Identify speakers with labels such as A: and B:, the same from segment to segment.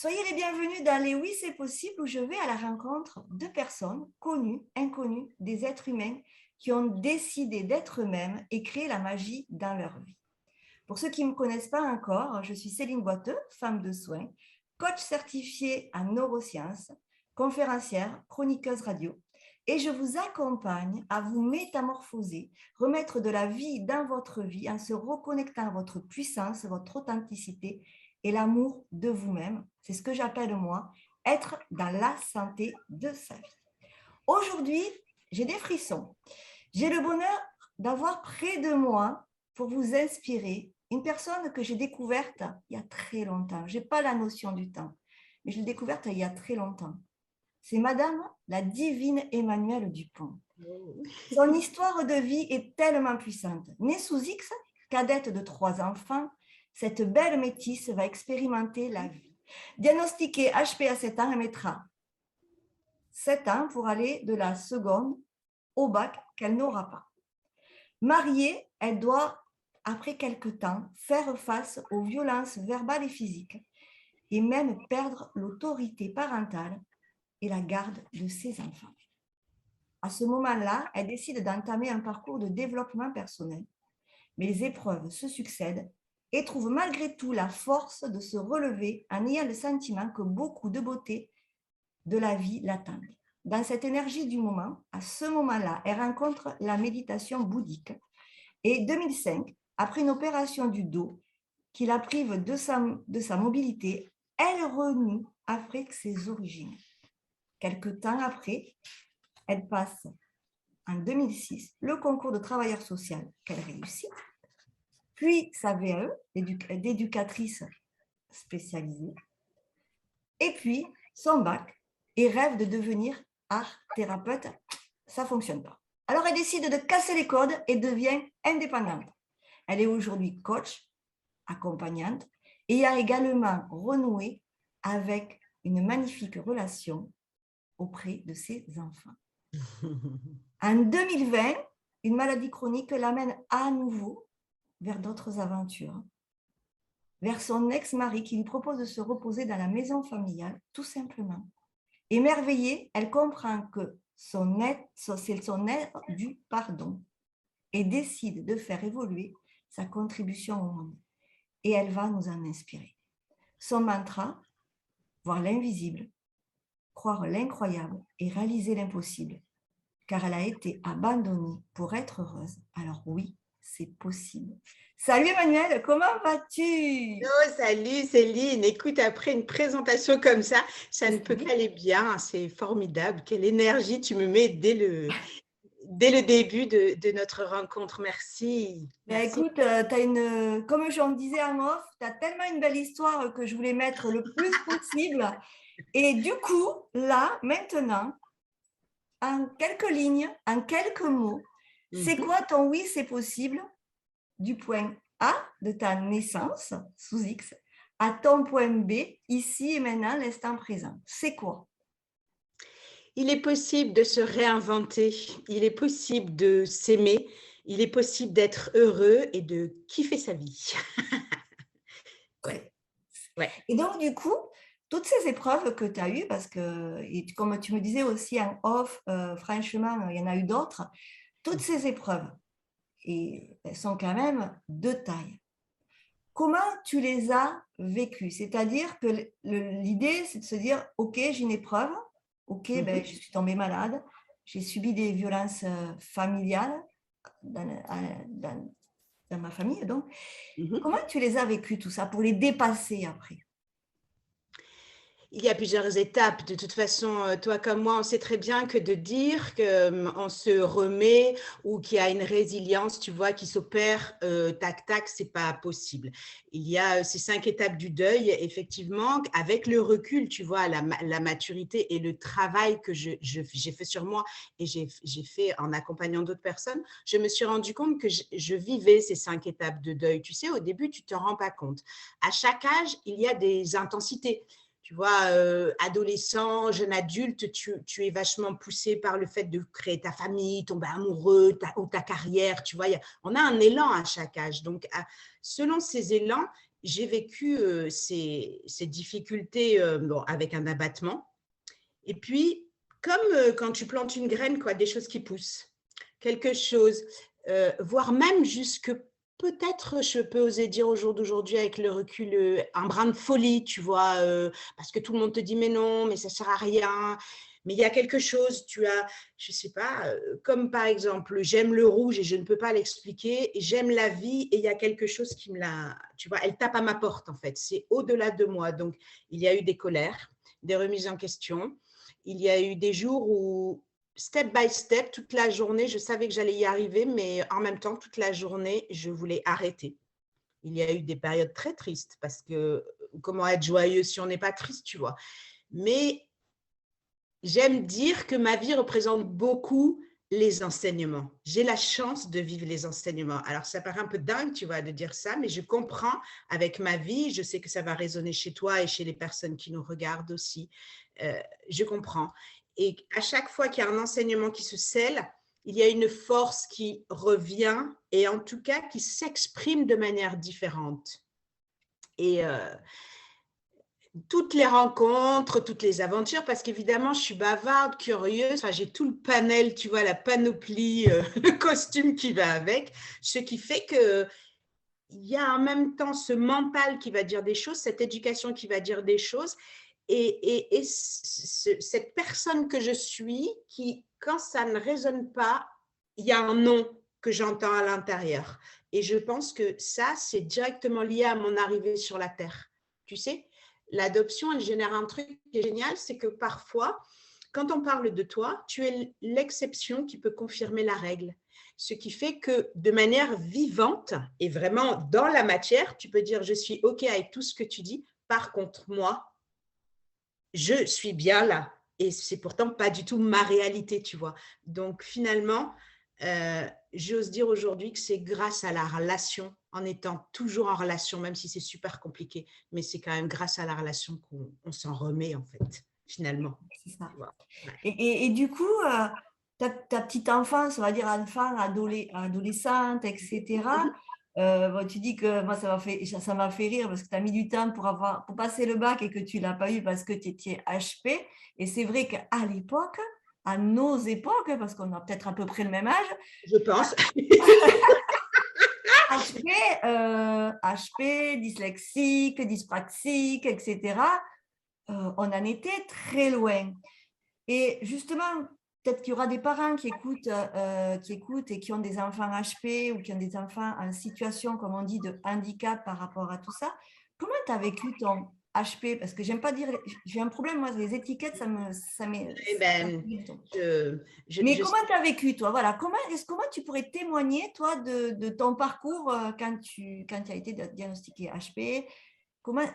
A: Soyez les bienvenus dans les Oui, c'est possible où je vais à la rencontre de personnes connues, inconnues, des êtres humains qui ont décidé d'être eux-mêmes et créer la magie dans leur vie. Pour ceux qui ne me connaissent pas encore, je suis Céline Boiteux, femme de soins, coach certifiée en neurosciences, conférencière, chroniqueuse radio, et je vous accompagne à vous métamorphoser, remettre de la vie dans votre vie en se reconnectant à votre puissance, votre authenticité et l'amour de vous-même. C'est ce que j'appelle moi être dans la santé de sa vie. Aujourd'hui, j'ai des frissons. J'ai le bonheur d'avoir près de moi pour vous inspirer une personne que j'ai découverte il y a très longtemps. Je n'ai pas la notion du temps, mais je l'ai découverte il y a très longtemps. C'est Madame la divine Emmanuelle Dupont. Son histoire de vie est tellement puissante. Née sous X, cadette de 3 enfants, cette belle métisse va expérimenter la vie. Diagnostiquée HP à 7 ans, elle mettra 7 ans pour aller de la seconde au bac qu'elle n'aura pas. Mariée, elle doit, après quelque temps, faire face aux violences verbales et physiques et même perdre l'autorité parentale et la garde de ses enfants. À ce moment-là, elle décide d'entamer un parcours de développement personnel, mais les épreuves se succèdent et trouve malgré tout la force de se relever en ayant le sentiment que beaucoup de beauté de la vie l'attendent. Dans cette énergie du moment, à ce moment-là, elle rencontre la méditation bouddhique. Et 2005, après une opération du dos qui la prive de sa mobilité, elle renoue avec ses origines. Quelque temps après, elle passe en 2006 le concours de travailleur social qu'elle réussit, puis sa VAE d'éducatrice spécialisée, et puis son bac et rêve de devenir art thérapeute. Ça ne fonctionne pas. Alors elle décide de casser les codes et devient indépendante. Elle est aujourd'hui coach, accompagnante et a également renoué avec une magnifique relation auprès de ses enfants. En 2020, une maladie chronique l'amène à nouveau vers d'autres aventures, vers son ex-mari qui lui propose de se reposer dans la maison familiale, tout simplement. Émerveillée, elle comprend que c'est son aide du pardon et décide de faire évoluer sa contribution au monde. Et elle va nous en inspirer. Son mantra, voir l'invisible, croire l'incroyable et réaliser l'impossible, car elle a été abandonnée pour être heureuse. Alors oui, c'est possible. Salut Emmanuel, comment vas-tu?
B: Oh, salut Céline, écoute, après une présentation comme ça ne peut qu'aller bien, c'est formidable, quelle énergie tu me mets dès le début de notre rencontre, merci.
A: Écoute, comme j'en disais en off, tu as tellement une belle histoire que je voulais mettre le plus possible. Et du coup, là, maintenant, en quelques lignes, en quelques mots, c'est quoi ton oui, c'est possible du point A de ta naissance sous X à ton point B, ici et maintenant, l'instant présent? C'est quoi?
B: Il est possible de se réinventer, il est possible de s'aimer, il est possible d'être heureux et de kiffer sa vie.
A: Ouais. Et donc, du coup, toutes ces épreuves que tu as eues, parce que, comme tu me disais aussi en off, franchement, il y en a eu d'autres, toutes ces épreuves, et elles sont quand même de taille. Comment tu les as vécues? C'est-à-dire que l'idée, c'est de se dire, OK, j'ai une épreuve, OK, ben, je suis tombée malade, j'ai subi des violences familiales dans ma famille. Donc, comment tu les as vécues, tout ça, pour les dépasser après?
B: Il y a plusieurs étapes. De toute façon, toi comme moi, on sait très bien que de dire qu'on se remet ou qu'il y a une résilience, tu vois, qui s'opère tac tac, c'est pas possible. Il y a ces 5 étapes du deuil, effectivement, avec le recul, tu vois, la maturité et le travail que j'ai fait sur moi et j'ai fait en accompagnant d'autres personnes, je me suis rendu compte que je vivais ces 5 étapes de deuil. Tu sais, au début, tu te rends pas compte. À chaque âge, il y a des intensités. Tu vois, adolescent, jeune adulte, tu es vachement poussé par le fait de créer ta famille, tomber amoureux, ou ta carrière, tu vois. On a un élan à chaque âge. Donc, selon ces élans, j'ai vécu ces difficultés bon, avec un abattement. Et puis, comme quand tu plantes une graine, quoi, des choses qui poussent, quelque chose, voire même jusque peut-être, je peux oser dire au jour d'aujourd'hui avec le recul, un brin de folie, tu vois, parce que tout le monde te dit mais non, mais ça sert à rien. Mais il y a quelque chose, tu as, je sais pas, comme par exemple, j'aime le rouge et je ne peux pas l'expliquer, et j'aime la vie et il y a quelque chose qui me l'a, tu vois, elle tape à ma porte en fait, c'est au-delà de moi. Donc, il y a eu des colères, des remises en question. Il y a eu des jours où, step by step, toute la journée, je savais que j'allais y arriver, mais en même temps, toute la journée, je voulais arrêter. Il y a eu des périodes très tristes parce que comment être joyeux si on n'est pas triste, tu vois. Mais j'aime dire que ma vie représente beaucoup les enseignements. J'ai la chance de vivre les enseignements. Alors, ça paraît un peu dingue, tu vois, de dire ça, mais je comprends avec ma vie. Je sais que ça va résonner chez toi et chez les personnes qui nous regardent aussi. Je comprends. Et à chaque fois qu'il y a un enseignement qui se scelle, il y a une force qui revient et en tout cas qui s'exprime de manière différente. Et toutes les rencontres, toutes les aventures, parce qu'évidemment, je suis bavarde, curieuse, enfin, j'ai tout le panel, tu vois, la panoplie, le costume qui va avec, ce qui fait que il y a en même temps ce mental qui va dire des choses, cette éducation qui va dire des choses, et cette personne que je suis, qui, quand ça ne résonne pas, il y a un non que j'entends à l'intérieur. Et je pense que ça, c'est directement lié à mon arrivée sur la Terre. Tu sais, l'adoption, elle génère un truc qui est génial, c'est que parfois, quand on parle de toi, tu es l'exception qui peut confirmer la règle. Ce qui fait que de manière vivante et vraiment dans la matière, tu peux dire je suis OK avec tout ce que tu dis. Par contre, moi, je suis bien là. Et c'est pourtant pas du tout ma réalité, tu vois. Donc finalement, j'ose dire aujourd'hui que c'est grâce à la relation, en étant toujours en relation, même si c'est super compliqué, mais c'est quand même grâce à la relation qu'on s'en remet, en fait, finalement.
A: C'est ça.
B: Tu vois. Ouais.
A: Et du coup, ta petite enfance, on va dire enfant, adolescente, etc. Bon, tu dis que moi, ça m'a fait rire parce que tu as mis du temps pour passer le bac et que tu ne l'as pas eu parce que tu étais HP. Et c'est vrai qu'à l'époque, à nos époques, parce qu'on a peut-être à peu près le même âge,
B: Je pense.
A: HP, dyslexique, dyspraxique, etc., on en était très loin. Et justement, peut-être qu'il y aura des parents qui écoutent et qui ont des enfants HP ou qui ont des enfants en situation, comme on dit, de handicap par rapport à tout ça. Comment tu as vécu ton HP? Parce que j'aime pas dire, j'ai un problème, moi, les étiquettes,
B: Eh ben,
A: Mais
B: je
A: comment tu as vécu, toi? Voilà, comment tu pourrais témoigner, toi, de ton parcours quand tu as été diagnostiqué HP? Comment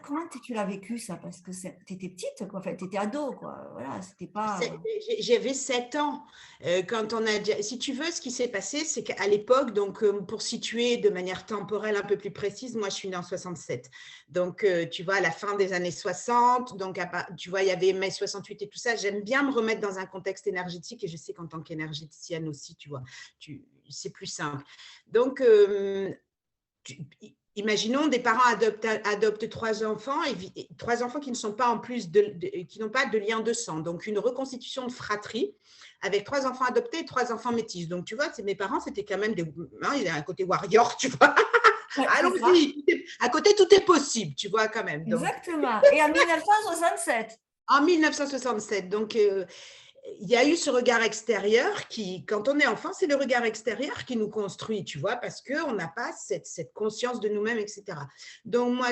A: tu l'as vécu, ça? Parce que tu étais petite, quoi. Enfin, tu étais ado, quoi. Voilà, c'était pas…
B: J'avais 7 ans quand on a… Si tu veux, ce qui s'est passé, c'est qu'à l'époque, donc pour situer de manière temporelle un peu plus précise, moi, je suis née en 67. Donc, tu vois, à la fin des années 60, donc, tu vois, il y avait mai 68 et tout ça. J'aime bien me remettre dans un contexte énergétique et je sais qu'en tant qu'énergéticienne aussi, tu vois, c'est plus simple. Donc, imaginons des parents adoptent 3 enfants, et 3 enfants qui ne sont pas en plus qui n'ont pas de lien de sang. Donc, une reconstitution de fratrie avec 3 enfants adoptés et 3 enfants métis. Donc, tu vois, mes parents, c'était quand même il y a un côté warrior, tu vois.
A: Ouais,
B: allons-y, à côté, tout est possible, tu vois, quand même. Donc,
A: exactement. Et en 1967.
B: en 1967. Donc, il y a eu ce regard extérieur qui, quand on est enfant, c'est le regard extérieur qui nous construit, tu vois, parce qu'on n'a pas cette conscience de nous-mêmes, etc. Donc, moi,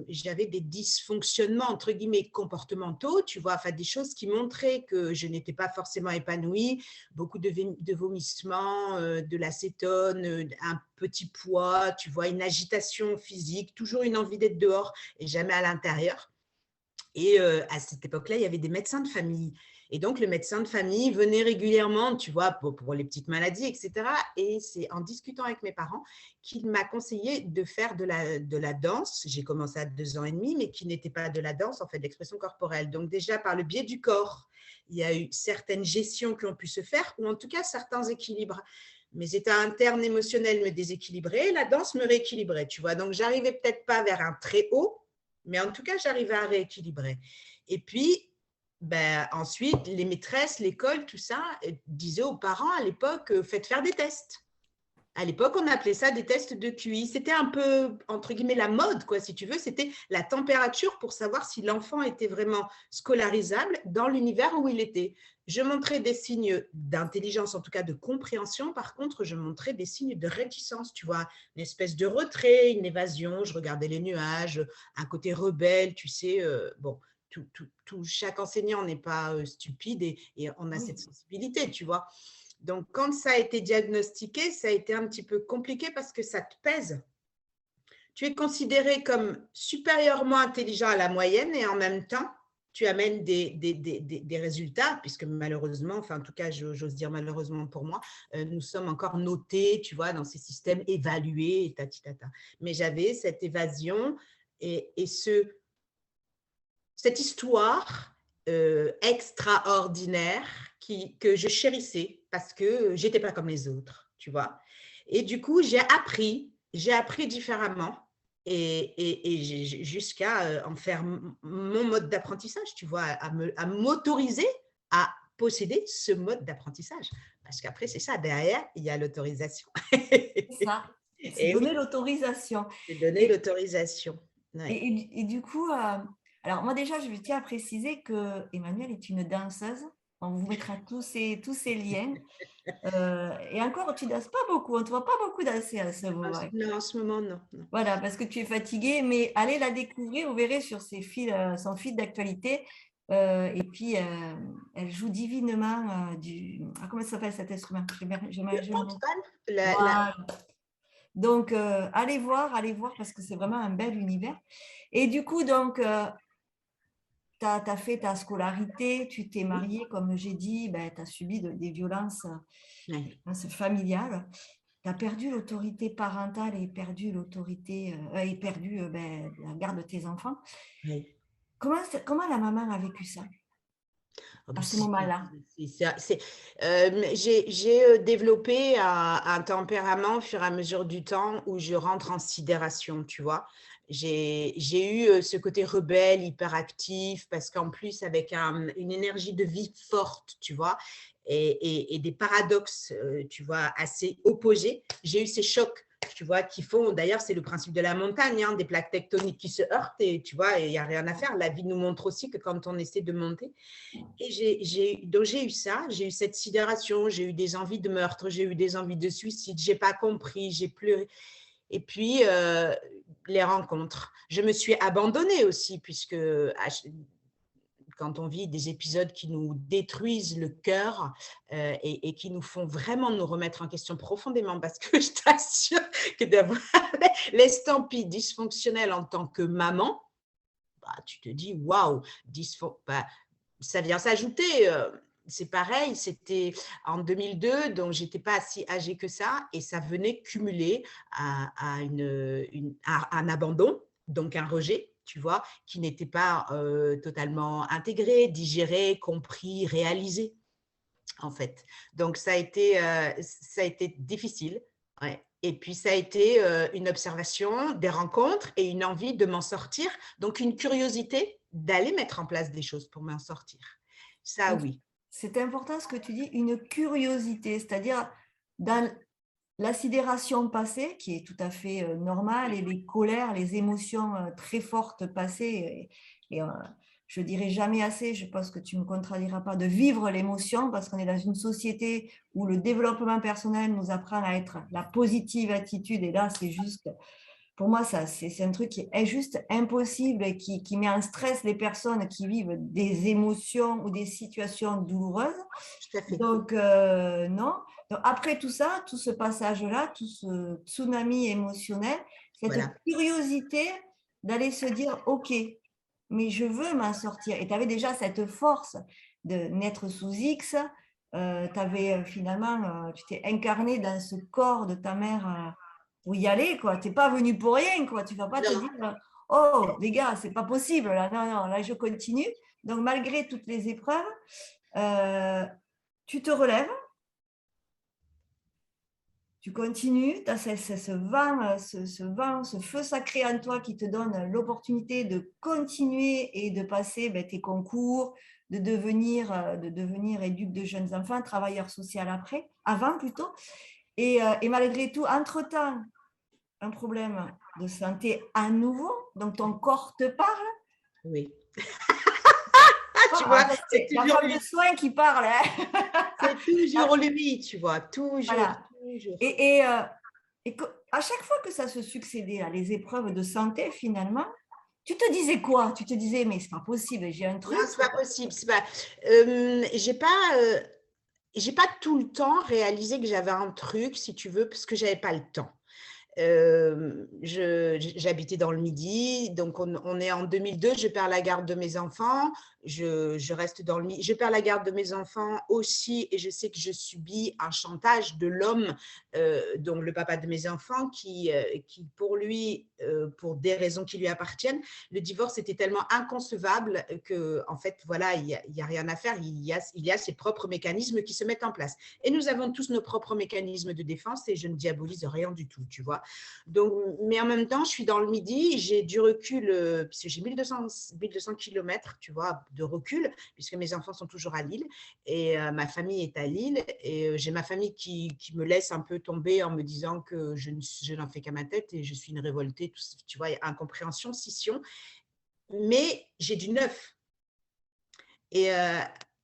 B: j'avais des dysfonctionnements, entre guillemets, comportementaux, tu vois, enfin, des choses qui montraient que je n'étais pas forcément épanouie, beaucoup de vomissements, de l'acétone, un petit poids, tu vois, une agitation physique, toujours une envie d'être dehors et jamais à l'intérieur. Et à cette époque-là, il y avait des médecins de famille. Et donc, le médecin de famille venait régulièrement, tu vois, pour les petites maladies, etc. Et c'est en discutant avec mes parents qu'il m'a conseillé de faire de la danse. J'ai commencé à 2 ans et demi, mais qui n'était pas de la danse, en fait, de l'expression corporelle. Donc, déjà, par le biais du corps, il y a eu certaines gestions qui ont pu se faire, ou en tout cas, certains équilibres. mes états internes émotionnels me déséquilibraient, la danse me rééquilibrait, tu vois. Donc, j'arrivais peut-être pas vers un très haut, mais en tout cas, j'arrivais à rééquilibrer. Et puis, ben, ensuite, les maîtresses, l'école, tout ça, disaient aux parents à l'époque, faites faire des tests. À l'époque, on appelait ça des tests de QI. C'était un peu, entre guillemets, la mode, quoi, si tu veux. C'était la température pour savoir si l'enfant était vraiment scolarisable dans l'univers où il était. Je montrais des signes d'intelligence, en tout cas de compréhension. Par contre, je montrais des signes de réticence, tu vois, une espèce de retrait, une évasion. Je regardais les nuages, un côté rebelle, tu sais. Bon, chaque enseignant n'est pas stupide et on a cette sensibilité, tu vois. Donc, quand ça a été diagnostiqué, ça a été un petit peu compliqué parce que ça te pèse. Tu es considéré comme supérieurement intelligent à la moyenne et en même temps, tu amènes des résultats, puisque malheureusement, enfin en tout cas, j'ose dire malheureusement pour moi, nous sommes encore notés, tu vois, dans ces systèmes évalués, tata. Mais j'avais cette évasion et cette histoire extraordinaire que je chérissais parce que j'étais pas comme les autres, tu vois. Et du coup, j'ai appris différemment et jusqu'à en faire mon mode d'apprentissage, tu vois, à m'autoriser à posséder ce mode d'apprentissage. Parce qu'après, c'est ça, derrière, il y a l'autorisation.
A: C'est ça, c'est
B: Et
A: donner
B: oui,
A: l'autorisation.
B: c'est donner l'autorisation. Ouais.
A: Et du coup, alors moi déjà, je tiens à préciser que Emmanuelle est une danseuse. On vous mettra tous ces liens. Et encore, tu danses pas beaucoup. On ne te voit pas beaucoup danser à ce moment.
B: Non, en ce moment, non. Non.
A: Voilà, parce que tu es fatiguée, mais allez la découvrir, vous verrez sur son fil d'actualité. Et puis, elle joue divinement comment ça s'appelle cet instrument?
B: Le handball,
A: Voilà. Donc, allez voir parce que c'est vraiment un bel univers. Et du coup, donc, tu as fait ta scolarité, tu t'es mariée, comme j'ai dit, ben, tu as subi des violences familiales. Tu as perdu l'autorité parentale et perdu ben, la garde de tes enfants.
B: oui.
A: Comment la maman a vécu ça à ce moment-là?
B: J'ai développé un tempérament au fur et à mesure du temps où je rentre en sidération, tu vois. J'ai eu ce côté rebelle, hyperactif, parce qu'en plus, avec une énergie de vie forte, tu vois, et des paradoxes, tu vois, assez opposés, j'ai eu ces chocs, tu vois, qui font, d'ailleurs, c'est le principe de la montagne, hein, des plaques tectoniques qui se heurtent, et tu vois, il n'y a rien à faire. La vie nous montre aussi que quand on essaie de monter, et donc j'ai eu ça, j'ai eu cette sidération, j'ai eu des envies de meurtre, j'ai eu des envies de suicide, j'ai pas compris, j'ai pleuré. Et puis, les rencontres. Je me suis abandonnée aussi, puisque quand on vit des épisodes qui nous détruisent le cœur et qui nous font vraiment nous remettre en question profondément, parce que je t'assure que d'avoir l'estampille dysfonctionnelle en tant que maman, bah, tu te dis, waouh, bah, ça vient s'ajouter. C'est pareil, c'était en 2002, donc je n'étais pas si âgée que ça, et ça venait cumuler à un abandon, donc un rejet, tu vois, qui n'était pas totalement intégré, digéré, compris, réalisé, en fait. Donc ça a été difficile. Ouais. Et puis ça a été une observation, des rencontres et une envie de m'en sortir, donc une curiosité d'aller mettre en place des choses pour m'en sortir. Ça,
A: Donc,
B: oui.
A: c'est important ce que tu dis, une curiosité, c'est-à-dire dans la sidération passée, qui est tout à fait normale, et les colères, les émotions très fortes passées, et je dirais jamais assez, je pense que tu ne me contrediras pas, de vivre l'émotion, parce qu'on est dans une société où le développement personnel nous apprend à être la positive attitude, et là, c'est juste, pour moi, ça, c'est un truc qui est juste impossible et qui met en stress les personnes qui vivent des émotions ou des situations douloureuses.
B: Tout à fait.
A: Donc, non. Donc, après tout ça, tout ce passage-là, tout ce tsunami émotionnel, cette
B: Voilà.
A: curiosité d'aller se dire, OK, mais je veux m'en sortir. Et tu avais déjà cette force de naître sous X. Tu avais finalement, tu t'es incarné dans ce corps de ta mère pour y aller, quoi. Tu n'es pas venu pour rien, quoi. Tu ne vas pas te
B: Non.
A: dire, oh, les gars, c'est pas possible, là. Non, non, là, je continue. Donc, malgré toutes les épreuves, tu te relèves Tu continues, tu as ce feu sacré en toi qui te donne l'opportunité de continuer et de passer tes concours, de devenir éduc de jeunes enfants, travailleur social avant plutôt. Et malgré tout, entre-temps, un problème de santé à nouveau, donc ton corps te parle.
B: Oui. Tu
A: Ah,
B: vois,
A: en fait,
B: c'est
A: c'est la
B: toujours
A: femme
B: lui.
A: de soins qui parle.
B: C'est toujours lui, tu vois, toujours,
A: Voilà.
B: toujours.
A: Et à chaque fois que ça se succédait, les épreuves de santé, finalement, tu te disais quoi? Tu te disais, mais c'est pas possible, j'ai un
B: Non,
A: truc.
B: c'est pas possible. C'est pas. J'ai pas tout le temps réalisé que j'avais un truc, si tu veux, parce que j'avais pas le temps. J'habitais dans le Midi, donc on est en 2002, je perds la garde de mes enfants, je reste dans le Midi, je perds la garde de mes enfants aussi, et je sais que je subis un chantage de l'homme, donc le papa de mes enfants, qui pour lui, pour des raisons qui lui appartiennent, le divorce était tellement inconcevable que, en fait, voilà, il y a rien à faire, il y a ses propres mécanismes qui se mettent en place. Et nous avons tous nos propres mécanismes de défense, et je ne diabolise rien du tout, tu vois. Donc, mais en même temps, je suis dans le Midi, j'ai du recul, puisque j'ai 1200 km, tu vois, de recul, puisque mes enfants sont toujours à Lille, et ma famille est à Lille, et j'ai ma famille qui me laisse un peu tomber en me disant que je n'en fais qu'à ma tête, et je suis une révoltée, tu vois, incompréhension, scission, mais j'ai du neuf. Et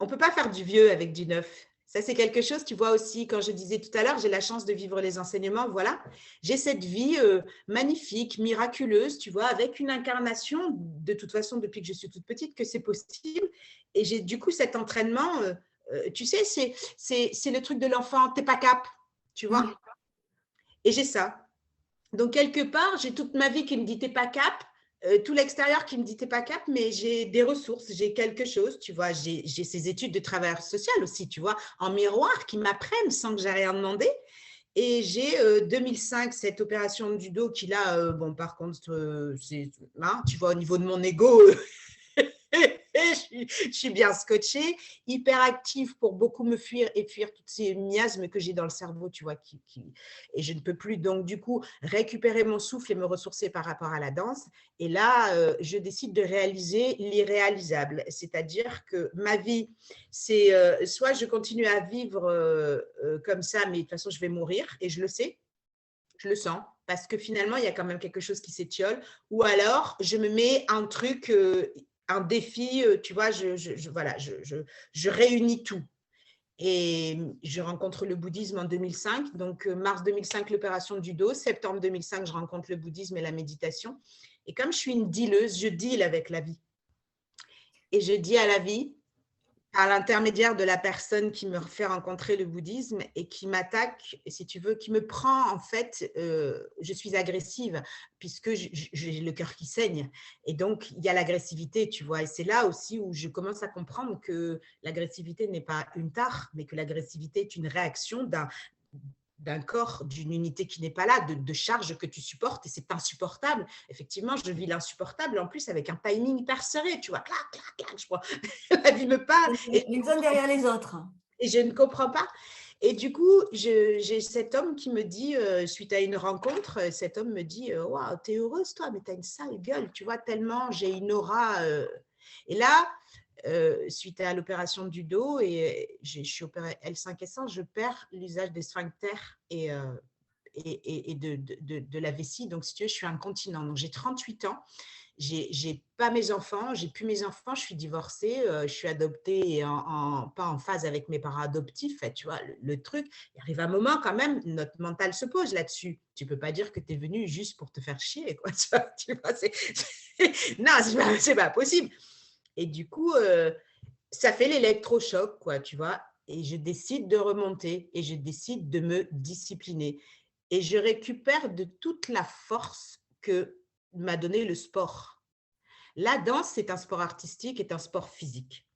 B: on ne peut pas faire du vieux avec du neuf. Ça, c'est quelque chose, tu vois aussi, quand je disais tout à l'heure, j'ai la chance de vivre les enseignements, voilà. J'ai cette vie magnifique, miraculeuse, tu vois, avec une incarnation, de toute façon, depuis que je suis toute petite, que c'est possible. Et j'ai du coup cet entraînement, tu sais, c'est le truc de l'enfant, t'es pas cap, tu vois. Et j'ai ça. Donc, quelque part, j'ai toute ma vie qui me dit t'es pas cap, tout l'extérieur qui me dit t'es pas cap, mais j'ai des ressources, j'ai quelque chose, tu vois. J'ai ces études de travailleur social aussi, tu vois, en miroir qui m'apprennent sans que j'ai rien demandé. Et j'ai 2005 cette opération du dos qui là, bon, par contre, hein, tu vois, au niveau de mon ego, je suis bien scotchée, hyper active pour beaucoup me fuir et fuir toutes ces miasmes que j'ai dans le cerveau, tu vois, et je ne peux plus donc du coup récupérer mon souffle et me ressourcer par rapport à la danse. Et là, je décide de réaliser l'irréalisable, c'est-à-dire que ma vie, c'est soit je continue à vivre comme ça, mais de toute façon, je vais mourir et je le sais, je le sens, parce que finalement, il y a quand même quelque chose qui s'étiole, ou alors je me mets un truc, un défi, tu vois, voilà, je réunis tout. Et je rencontre le bouddhisme en 2005, donc mars 2005, l'opération du dos, septembre 2005, je rencontre le bouddhisme et la méditation. Et comme je suis une dealeuse, je deal avec la vie. Et je dis à la vie, par l'intermédiaire de la personne qui me fait rencontrer le bouddhisme et qui m'attaque, si tu veux, qui me prend, en fait, je suis agressive puisque j'ai le cœur qui saigne. Et donc, il y a l'agressivité, tu vois. Et c'est là aussi où je commence à comprendre que l'agressivité n'est pas une tare, mais que l'agressivité est une réaction d'un corps, d'une unité qui n'est pas là, de charge que tu supportes, et c'est insupportable. Effectivement, je vis l'insupportable, en plus avec un timing hyper serré, tu vois, clac, clac, clac, je crois. La vie me parle,
A: Les uns derrière les autres.
B: et je ne comprends pas. Et du coup, j'ai cet homme qui me dit, suite à une rencontre, cet homme me dit, waouh, t'es heureuse toi, mais t'as une sale gueule, tu vois, tellement j'ai une aura. Et là, suite à l'opération du dos, et je suis opérée L5S1, je perds l'usage des sphincters et de la vessie. Donc, si tu veux, je suis incontinent. Donc, j'ai 38 ans. J'ai pas mes enfants, j'ai plus mes enfants, je suis divorcée, je suis adoptée et pas en phase avec mes parents adoptifs. Tu vois, le truc, il arrive un moment quand même, notre mental se pose là-dessus. Tu peux pas dire que tu es venu juste pour te faire chier, quoi. Tu vois, non, c'est pas possible. Et du coup, ça fait l'électrochoc, quoi, tu vois. Et je décide de remonter et je décide de me discipliner. Et je récupère de toute la force que m'a donné le sport. La danse, c'est un sport artistique, est un sport physique.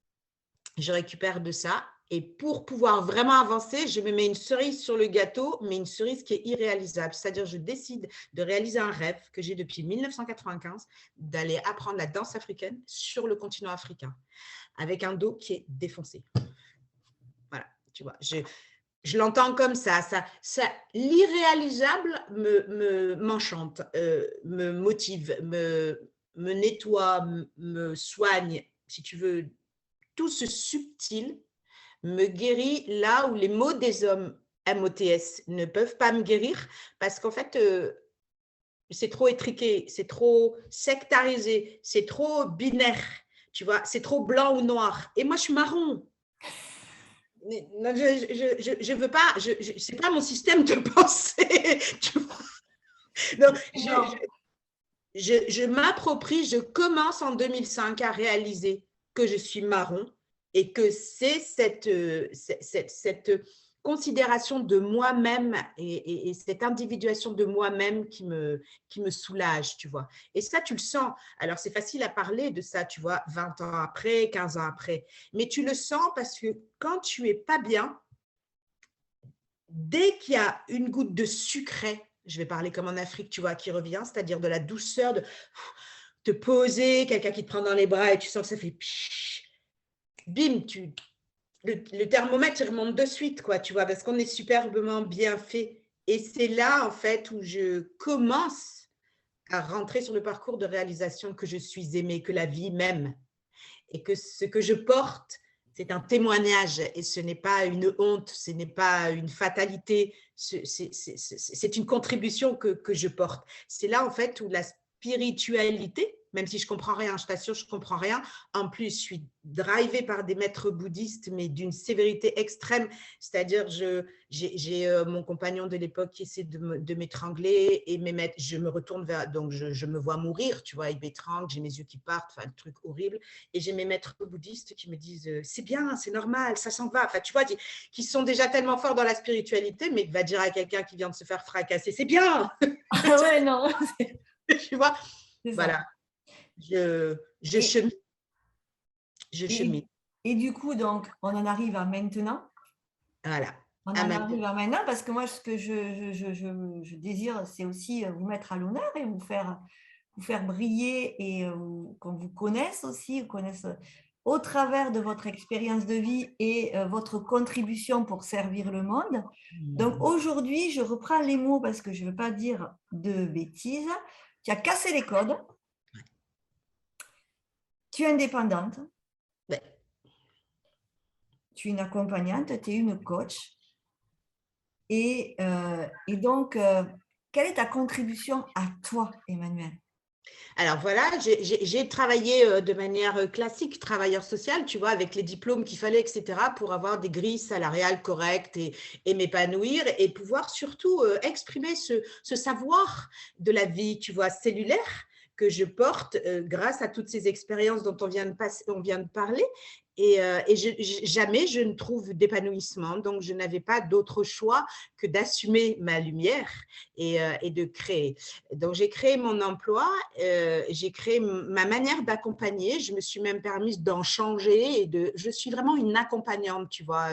B: Je récupère de ça. Et pour pouvoir vraiment avancer, je me mets une cerise sur le gâteau, mais une cerise qui est irréalisable. C'est-à-dire, je décide de réaliser un rêve que j'ai depuis 1995, d'aller apprendre la danse africaine sur le continent africain, avec un dos qui est défoncé. Voilà, tu vois. je l'entends comme ça, l'irréalisable m'enchante, me motive, me nettoie, me soigne, si tu veux. Tout ce subtil me guérit là où les mots des hommes MOTS ne peuvent pas me guérir, parce qu'en fait, c'est trop étriqué, c'est trop sectarisé, c'est trop binaire, tu vois, c'est trop blanc ou noir. Et moi, je suis marron. Non, je veux pas, c'est pas mon système de pensée. Tu vois. Donc, je m'approprie, je commence en 2005 à réaliser que je suis marron et que c'est cette considération de moi-même et cette individuation de moi-même qui me soulage, tu vois. Et ça, tu le sens. Alors, c'est facile à parler de ça, tu vois, 20 ans après, 15 ans après. Mais tu le sens parce que quand tu es pas bien, dès qu'il y a une goutte de sucré, je vais parler comme en Afrique, tu vois, qui revient, c'est-à-dire de la douceur, de te poser, quelqu'un qui te prend dans les bras et tu sens que ça fait psh, bim, le thermomètre il remonte de suite, quoi, tu vois, parce qu'on est superbement bien fait. Et c'est là, en fait, où je commence à rentrer sur le parcours de réalisation que je suis aimée, que la vie m'aime et que ce que je porte, c'est un témoignage et ce n'est pas une honte, ce n'est pas une fatalité, c'est une contribution que je porte. C'est là, en fait, où la spiritualité, même si je ne comprends rien, je t'assure, je ne comprends rien. En plus, je suis drivée par des maîtres bouddhistes, mais d'une sévérité extrême. C'est-à-dire, j'ai mon compagnon de l'époque qui essaie de m'étrangler et je me retourne vers… Donc, je me vois mourir, tu vois, il m'étrangle, j'ai mes yeux qui partent, enfin, le truc horrible. Et j'ai mes maîtres bouddhistes qui me disent « c'est bien, c'est normal, ça s'en va ». Enfin, tu vois, qui sont déjà tellement forts dans la spiritualité, mais va dire à quelqu'un qui vient de se faire fracasser « c'est bien ».
A: Ah ouais, non.
B: Tu vois, voilà. Je chemine. Je chemine.
A: Et du coup, donc, on en arrive à maintenant.
B: Voilà.
A: On en arrive à maintenant parce que moi, ce que je désire, c'est aussi vous mettre à l'honneur et vous faire briller et qu'on vous connaisse aussi, vous connaisse au travers de votre expérience de vie et votre contribution pour servir le monde. Donc aujourd'hui, je reprends les mots parce que je ne veux pas dire de bêtises. Tu as cassé les codes. Tu es indépendante.
B: Ouais.
A: Tu es une accompagnante, tu es une coach. Et donc, quelle est ta contribution à toi, Emmanuelle?
B: Alors voilà, j'ai travaillé de manière classique, travailleur social, tu vois, avec les diplômes qu'il fallait, etc., pour avoir des grilles salariales correctes et m'épanouir et pouvoir surtout exprimer ce savoir de la vie, tu vois, cellulaire que je porte grâce à toutes ces expériences dont on vient de parler. Et jamais je ne trouve d'épanouissement. Donc, je n'avais pas d'autre choix que d'assumer ma lumière et de créer. Donc, j'ai créé mon emploi, j'ai créé ma manière d'accompagner. Je me suis même permise d'en changer. Je suis vraiment une accompagnante, tu vois.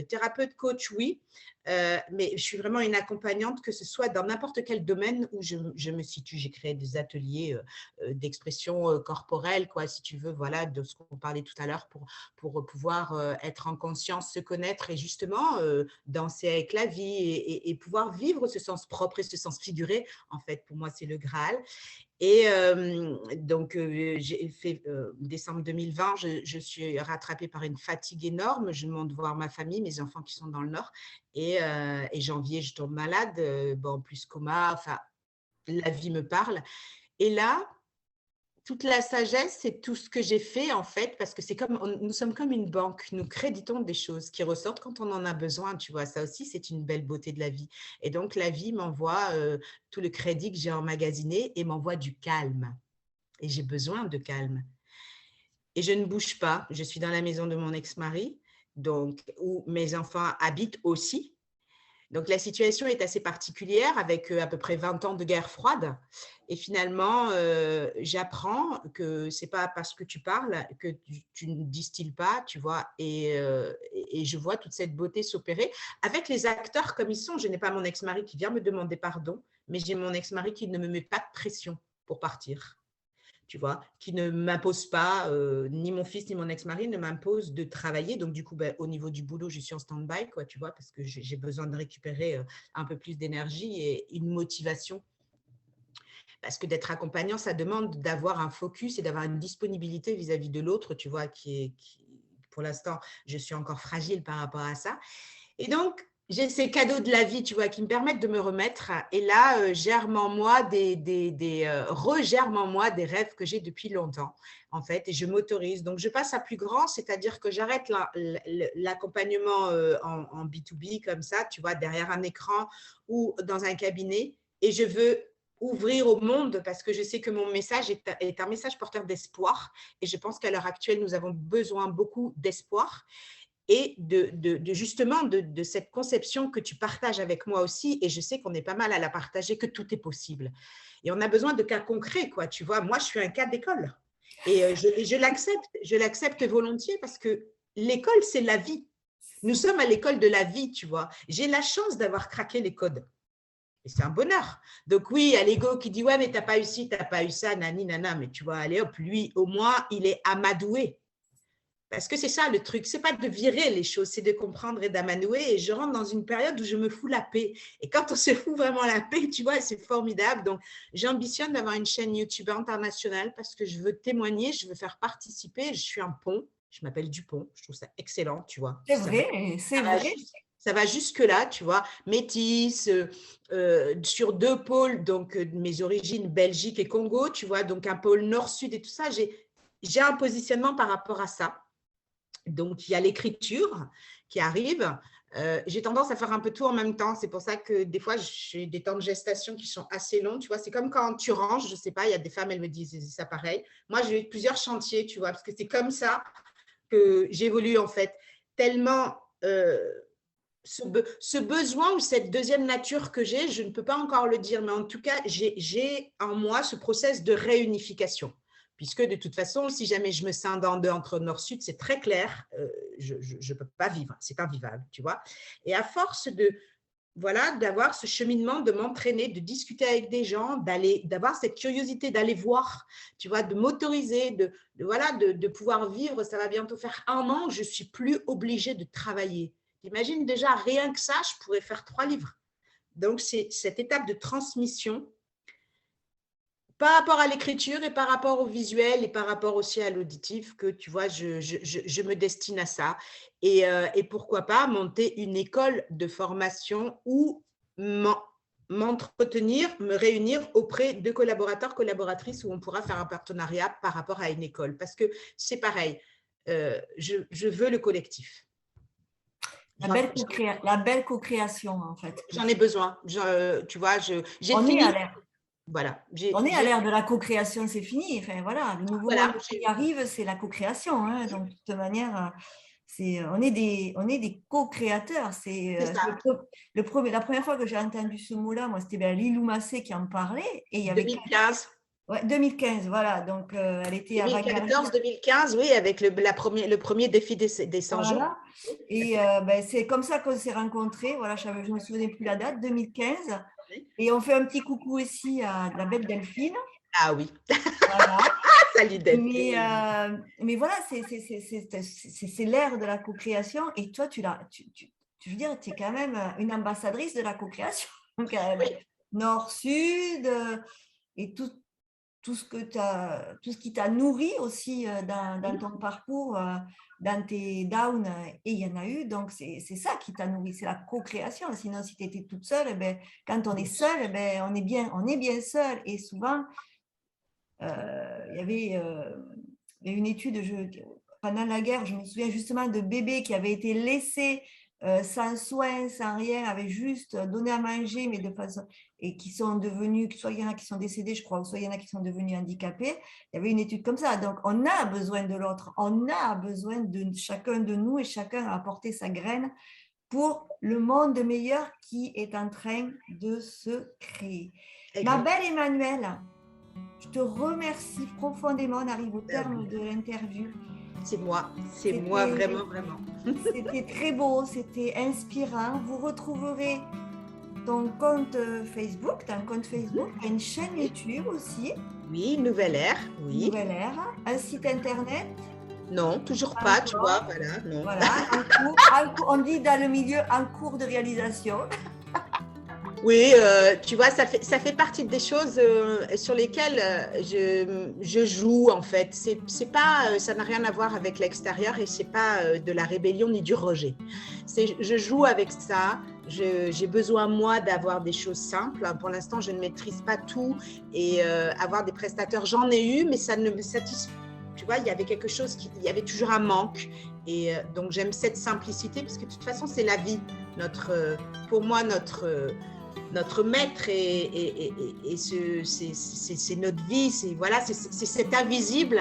B: Thérapeute, coach, oui. Mais je suis vraiment une accompagnante, que ce soit dans n'importe quel domaine où je me situe. J'ai créé des ateliers d'expression corporelle, quoi, si tu veux, voilà, de ce qu'on parlait tout à l'heure, pour pouvoir être en conscience, se connaître et justement danser avec la vie et pouvoir vivre ce sens propre et ce sens figuré. En fait, pour moi, c'est le Graal. Et donc, j'ai fait décembre 2020, je suis rattrapée par une fatigue énorme. Je monte voir ma famille, mes enfants qui sont dans le Nord. Et janvier, je tombe malade, bon, plus coma, enfin, la vie me parle. Et là, toute la sagesse, c'est tout ce que j'ai fait, en fait, parce que nous sommes comme une banque, nous créditons des choses qui ressortent quand on en a besoin, tu vois. Ça aussi, c'est une belle beauté de la vie. Et donc, la vie m'envoie tout le crédit que j'ai emmagasiné et m'envoie du calme. Et j'ai besoin de calme. Et je ne bouge pas. Je suis dans la maison de mon ex-mari, donc, où mes enfants habitent aussi. Donc, la situation est assez particulière avec à peu près 20 ans de guerre froide. Et finalement, j'apprends que ce n'est pas parce que tu parles que tu ne distilles pas, tu vois. Et je vois toute cette beauté s'opérer avec les acteurs comme ils sont. Je n'ai pas mon ex-mari qui vient me demander pardon, mais j'ai mon ex-mari qui ne me met pas de pression pour partir. tu vois, qui ne m'impose pas, ni mon fils ni mon ex-mari ne m'impose de travailler. Donc, du coup, au niveau du boulot, je suis en stand-by, quoi, tu vois, parce que j'ai besoin de récupérer un peu plus d'énergie et une motivation. Parce que d'être accompagnant, ça demande d'avoir un focus et d'avoir une disponibilité vis-à-vis de l'autre, tu vois, pour l'instant, je suis encore fragile par rapport à ça. Et donc, j'ai ces cadeaux de la vie, tu vois, qui me permettent de me remettre. Et là, germent en moi regerment en moi des rêves que j'ai depuis longtemps, en fait. Et je m'autorise. Donc, je passe à plus grand, c'est-à-dire que j'arrête l'accompagnement en B2B comme ça, tu vois, derrière un écran ou dans un cabinet. Et je veux ouvrir au monde parce que je sais que mon message est un message porteur d'espoir. Et je pense qu'à l'heure actuelle, nous avons besoin beaucoup d'espoir et justement de cette conception que tu partages avec moi aussi, et je sais qu'on est pas mal à la partager, que tout est possible. Et on a besoin de cas concrets, quoi, tu vois. Moi, je suis un cas d'école et je l'accepte volontiers parce que l'école, c'est la vie. Nous sommes à l'école de la vie, tu vois. J'ai la chance d'avoir craqué les codes. Et c'est un bonheur. Donc oui, il y a l'ego qui dit « Ouais, mais tu n'as pas eu ci, tu n'as pas eu ça, nani, nana. » Mais tu vois, allez hop, lui, au moins, il est amadoué. Parce que c'est ça le truc, c'est pas de virer les choses, c'est de comprendre et d'amanouer. Et je rentre dans une période où je me fous la paix. Et quand on se fout vraiment la paix, tu vois, c'est formidable. Donc, j'ambitionne d'avoir une chaîne YouTube internationale parce que je veux témoigner, je veux faire participer. Je suis un pont, je m'appelle Dupont, je trouve ça excellent, tu vois.
A: C'est vrai, c'est vrai.
B: Ça va jusque-là, tu vois, métisse, sur 2 pôles, donc mes origines, Belgique et Congo, tu vois, donc un pôle nord-sud et tout ça. J'ai un positionnement par rapport à ça. Donc, il y a l'écriture qui arrive. J'ai tendance à faire un peu tout en même temps. C'est pour ça que des fois, j'ai des temps de gestation qui sont assez longs. Tu vois, c'est comme quand tu ranges, je ne sais pas, il y a des femmes, elles me disent ça pareil. Moi, j'ai eu plusieurs chantiers, tu vois, parce que c'est comme ça que j'évolue en fait. Tellement ce besoin ou cette deuxième nature que j'ai, je ne peux pas encore le dire, mais en tout cas, j'ai en moi ce process de réunification. Puisque de toute façon, si jamais je me scinde en deux entre nord-sud, c'est très clair, je ne peux pas vivre, c'est invivable, tu vois. Et à force d'avoir ce cheminement, de m'entraîner, de discuter avec des gens, d'avoir cette curiosité, d'aller voir, tu vois, de m'autoriser, de pouvoir vivre, ça va bientôt faire 1 an, je ne suis plus obligée de travailler. Imagine déjà, rien que ça, je pourrais faire 3 livres. Donc, c'est cette étape de transmission par rapport à l'écriture et par rapport au visuel et par rapport aussi à l'auditif que, tu vois, je me destine à ça. Et pourquoi pas monter une école de formation ou m'entretenir, me réunir auprès de collaborateurs, collaboratrices où on pourra faire un partenariat par rapport à une école. Parce que c'est pareil, je veux le collectif.
A: La belle co-création, en fait.
B: J'en ai besoin. Tu vois, j'ai fini. Voilà.
A: On est à l'ère de la co-création, c'est fini. Enfin, voilà, le nouveau monde qui arrive, c'est la co-création. Hein. Donc, de toute manière, on est des co-créateurs. La première fois que j'ai entendu ce mot-là, moi, c'était Lilou Massé qui en parlait. Et il y avait
B: 2015.
A: Ouais, 2015, voilà. Donc, elle était
B: 2014-2015, oui, avec le premier défi des 100 jours.
A: Et c'est comme ça qu'on s'est rencontrés. Voilà, je ne me souvenais plus la date, 2015. Et on fait un petit coucou ici à la belle Delphine.
B: Ah oui. Voilà. Salut Delphine.
A: Mais voilà, c'est l'ère de la co-création. Et toi, je veux dire, tu es quand même une ambassadrice de la co-création. Donc, oui. Nord-Sud et tout ce qui t'a nourri aussi dans ton parcours, dans tes downs, et il y en a eu, donc c'est ça qui t'a nourri, c'est la co-création. Sinon, si tu étais toute seule, quand on est seul, on est bien seul. Et souvent, il y avait une étude, pendant la guerre, je me souviens justement de bébés qui avaient été laissés sans soins, sans rien, avaient juste donné à manger, mais de façon, et qui sont devenus, soit il y en a qui sont décédés, je crois, soit il y en a qui sont devenus handicapés. Il y avait une étude comme ça. Donc, on a besoin de l'autre, on a besoin de chacun de nous, et chacun a apporté sa graine pour le monde meilleur qui est en train de se créer. Ma belle Emmanuelle, je te remercie profondément. On arrive au terme de l'interview.
B: C'est moi vraiment, vraiment.
A: C'était très beau, c'était inspirant. Vous retrouverez ton compte Facebook, une chaîne YouTube aussi.
B: Oui, nouvelle ère, oui.
A: Nouvelle ère. Un site internet.
B: Non, toujours pas, tu vois, voilà, non.
A: Voilà, on dit dans le milieu en cours de réalisation.
B: Oui, tu vois, ça fait partie des choses sur lesquelles je joue en fait. C'est pas, ça n'a rien à voir avec l'extérieur et c'est pas de la rébellion ni du rejet. Je joue avec ça. J'ai besoin moi d'avoir des choses simples. Pour l'instant, je ne maîtrise pas tout et avoir des prestataires, j'en ai eu, mais ça ne me satisfait. Tu vois, il y avait quelque chose, il y avait toujours un manque. Et donc, j'aime cette simplicité parce que de toute façon, c'est la vie. Pour moi, notre maître et c'est notre vie, c'est cet invisible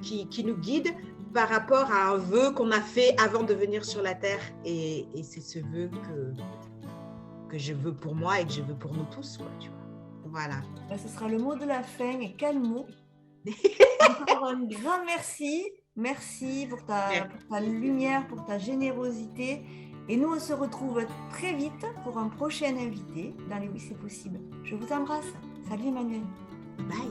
B: qui nous guide par rapport à un vœu qu'on a fait avant de venir sur la terre et c'est ce vœu que je veux pour moi et que je veux pour nous tous, quoi, tu vois. Voilà.
A: Ce sera le mot de la fin et quel mot. Encore un grand merci pour ta lumière, pour ta générosité. Et nous, on se retrouve très vite pour un prochain invité dans les Oui, c'est possible. Je vous embrasse. Salut Emmanuel.
B: Bye.